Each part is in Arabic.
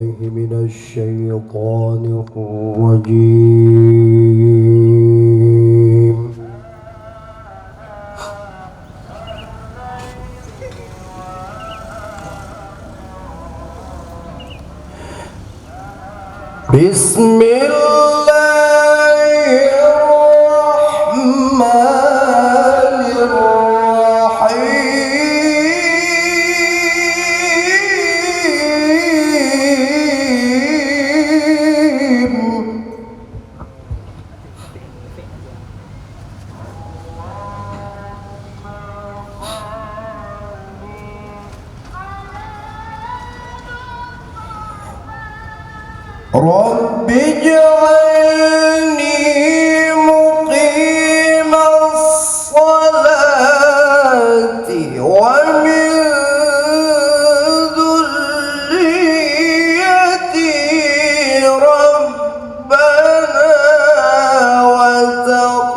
من الشيطان الرجيم. بسم الله الرحمن الرحيم. رب اجعلني مقيم الصلاة ومن ذريتي ربنا وتقبل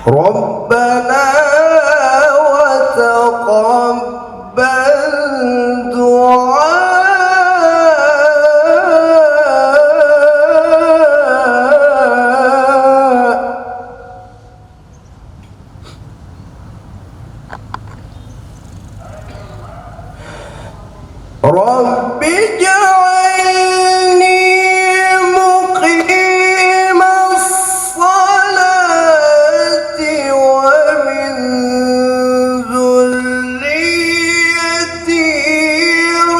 ربنا وتقبل دعاء. رب اجعلني مقيم الصلاة ومن ذريتي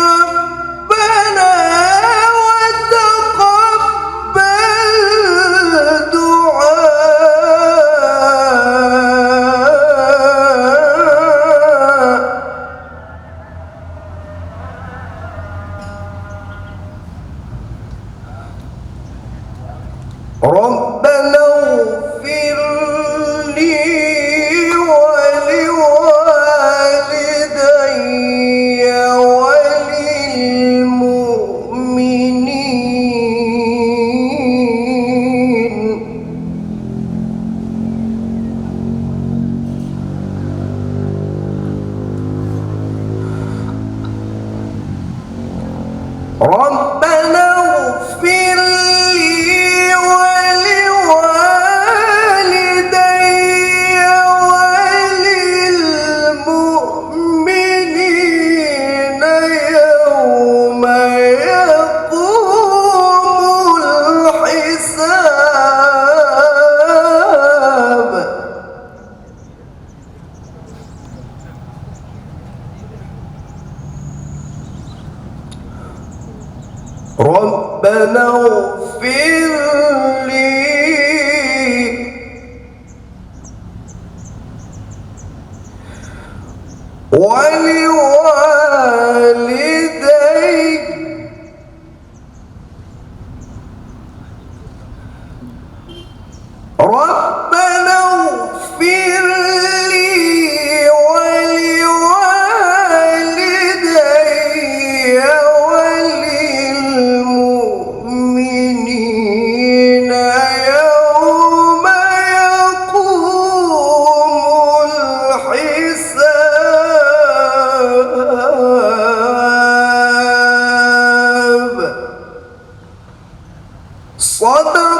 ربنا وتقبل دعاء. ربنا اغفر لي ولوالدي وللمؤمنين. ربنا اغفر لي ولوالدي وللمؤمنين يوم يقوم الحساب. ربنا اغفر لي ولوالدي ربنا اغفر لي ولوالدي وللمؤمنين يوم يقوم الحساب. صدق